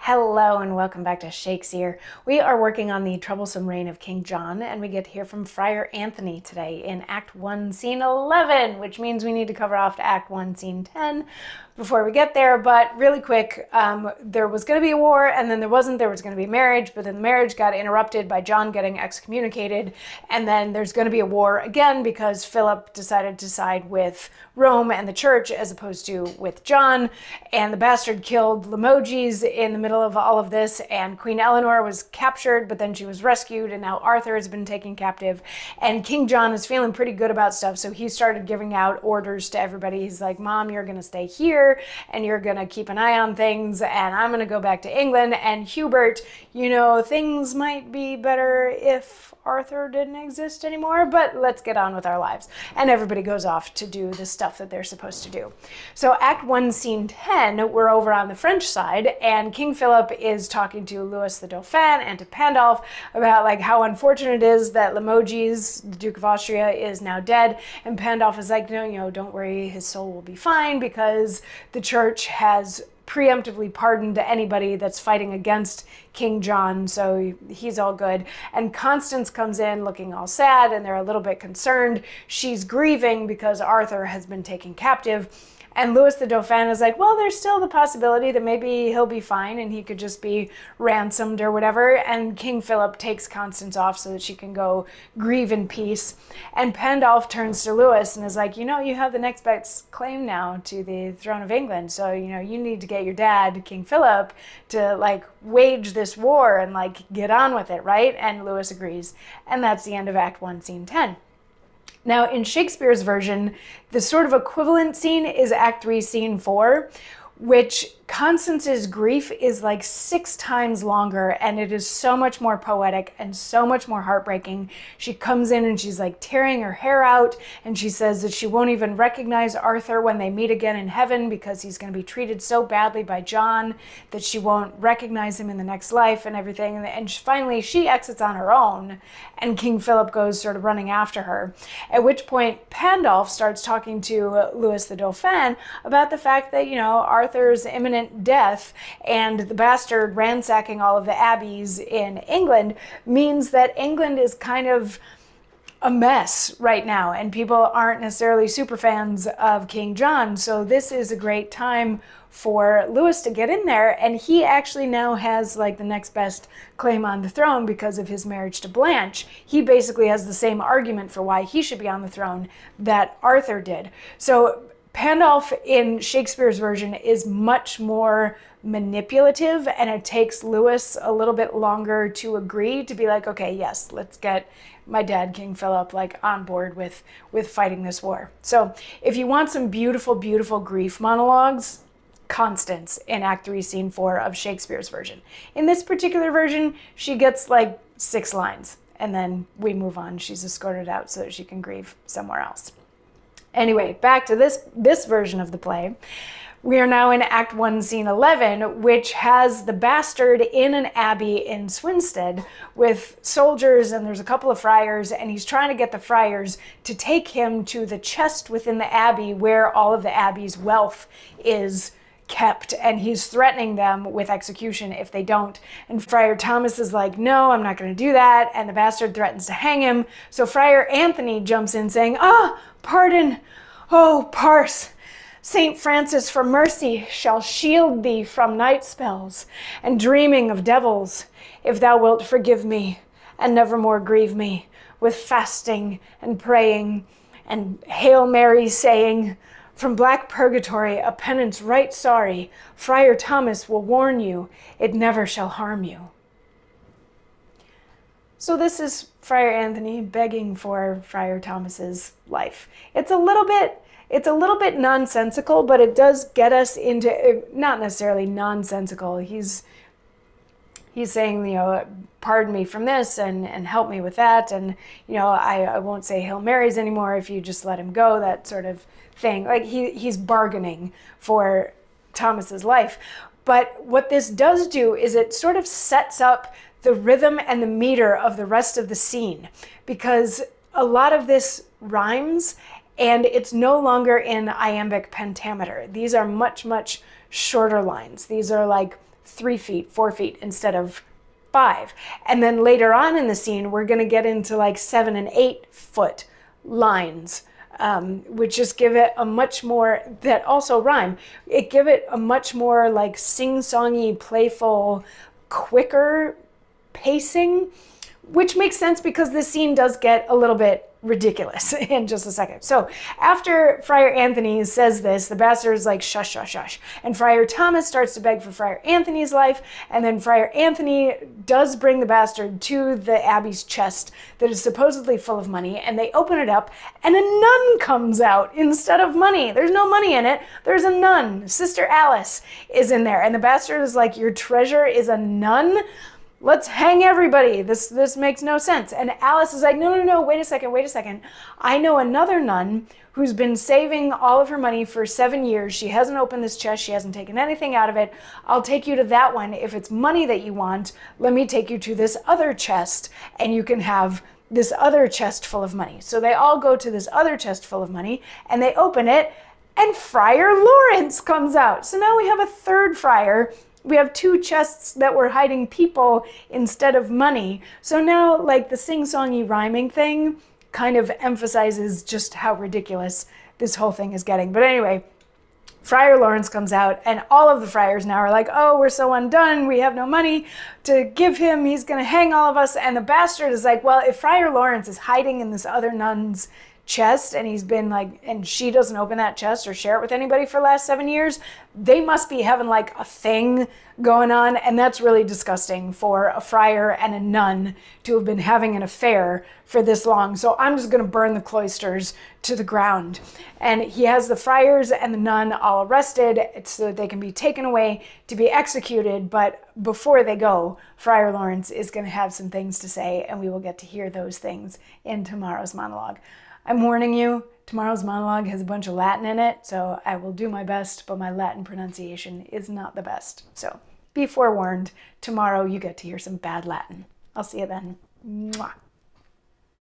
Hello and welcome back to Shakespeare. We are working on the troublesome reign of King John, and we get to hear from Friar Anthony today in Act 1, Scene 11, which means we need to cover off to Act 1, Scene 10 before we get there. But really quick, there was going to be a war, and then there wasn't. There was going to be a marriage, but then the marriage got interrupted by John getting excommunicated, and then there's going to be a war again because Philip decided to side with Rome and the church as opposed to with John, and the bastard killed Limoges in the middle of all of this, and Queen Eleanor was captured, but then she was rescued, and now Arthur has been taken captive, and King John is feeling pretty good about stuff, so he started giving out orders to everybody. He's like, Mom, you're gonna stay here, and you're gonna keep an eye on things, and I'm gonna go back to England, and Hubert, you know, things might be better if Arthur didn't exist anymore, but let's get on with our lives. And everybody goes off to do the stuff that they're supposed to do. So Act 1, Scene 10, we're over on the French side, and King Philip is talking to Louis the Dauphin and to Pandolf about like how unfortunate it is that Limoges, the Duke of Austria, is now dead. And Pandolf is like, no, don't worry, his soul will be fine because the church has preemptively pardoned anybody that's fighting against King John, so he's all good. And Constance comes in looking all sad, and they're a little bit concerned. She's grieving because Arthur has been taken captive. And Louis the Dauphin is like, well, there's still the possibility that maybe he'll be fine and he could just be ransomed or whatever. And King Philip takes Constance off so that she can go grieve in peace. And Pandolf turns to Louis and is like, you have the next best claim now to the throne of England. So, you need to get your dad, King Philip, to like wage this war and like get on with it, right? And Louis agrees. And that's the end of Act 1, Scene 10. Now, in Shakespeare's version, the sort of equivalent scene is Act 3, Scene 4, which Constance's grief is like 6 times longer, and it is so much more poetic and so much more heartbreaking. She comes in and she's like tearing her hair out, and she says that she won't even recognize Arthur when they meet again in heaven because he's going to be treated so badly by John that she won't recognize him in the next life and everything. And finally, she exits on her own, and King Philip goes sort of running after her, at which point Pandolf starts talking to Louis the Dauphin about the fact that, Arthur's imminent death and the bastard ransacking all of the abbeys in England means that England is kind of a mess right now, and people aren't necessarily super fans of King John. So this is a great time for Louis to get in there, and he actually now has like the next best claim on the throne because of his marriage to Blanche. He basically has the same argument for why he should be on the throne that Arthur did. So Pandolf in Shakespeare's version is much more manipulative, and it takes Louis a little bit longer to agree to be like, okay, yes, let's get my dad, King Philip, like on board with fighting this war. So if you want some beautiful, beautiful grief monologues, Constance in Act 3, Scene 4 of Shakespeare's version. In this particular version, she gets like 6 lines, and then we move on. She's escorted out so that she can grieve somewhere else. Anyway, back to this version of the play. We are now in Act 1, Scene 11, which has the bastard in an abbey in Swinstead with soldiers, and there's a couple of friars, and he's trying to get the friars to take him to the chest within the abbey where all of the abbey's wealth is kept, and he's threatening them with execution if they don't. And Friar Thomas is like, no, I'm not going to do that, and the bastard threatens to hang him. So Friar Anthony jumps in saying, pardon, oh, parse, Saint Francis for mercy shall shield thee from night spells and dreaming of devils, if thou wilt forgive me and nevermore grieve me with fasting and praying and Hail Mary saying, from black purgatory a penance right sorry, Friar Thomas will warn you, it never shall harm you. So this is Friar Anthony begging for Friar Thomas's life. It's a little bit nonsensical, but it does get us into, not necessarily nonsensical. He's saying, pardon me from this and help me with that. And, I won't say Hail Marys anymore if you just let him go, that sort of thing. Like he's bargaining for Thomas's life. But what this does do is it sort of sets up the rhythm and the meter of the rest of the scene, because a lot of this rhymes and it's no longer in iambic pentameter. These are much, much shorter lines. These are like 3 feet, 4 feet instead of 5. And then later on in the scene, we're going to get into like 7 and 8 foot lines, which just give it a much more, that also rhyme, it give it a much more like sing-songy, playful, quicker pacing, which makes sense because this scene does get a little bit ridiculous in just a second. So after Friar Anthony says this, the bastard is like, shush, shush, shush. And Friar Thomas starts to beg for Friar Anthony's life. And then Friar Anthony does bring the bastard to the abbey's chest that is supposedly full of money. And they open it up and a nun comes out instead of money. There's no money in it. There's a nun. Sister Alice is in there. And the bastard is like, your treasure is a nun? Let's hang everybody. This makes no sense. And Alice is like, no, wait a second. I know another nun who's been saving all of her money for 7 years. She hasn't opened this chest. She hasn't taken anything out of it. I'll take you to that one. If it's money that you want, let me take you to this other chest and you can have this other chest full of money. So they all go to this other chest full of money and they open it and Friar Lawrence comes out. So now we have a third friar. We have 2 chests that were hiding people instead of money. So now, like, the sing-songy rhyming thing kind of emphasizes just how ridiculous this whole thing is getting. But anyway, Friar Lawrence comes out, and all of the friars now are like, oh, we're so undone. We have no money to give him. He's going to hang all of us. And the bastard is like, well, if Friar Lawrence is hiding in this other nun's chest and he's been like, and she doesn't open that chest or share it with anybody for the last 7 years, they must be having like a thing going on. And that's really disgusting for a friar and a nun to have been having an affair for this long. So I'm just going to burn the cloisters to the ground. And he has the friars and the nun all arrested so that they can be taken away to be executed. But before they go, Friar Lawrence is going to have some things to say, and we will get to hear those things in tomorrow's monologue. I'm warning you, tomorrow's monologue has a bunch of Latin in it, so I will do my best, but my Latin pronunciation is not the best. So be forewarned, tomorrow you get to hear some bad Latin. I'll see you then. Mwah.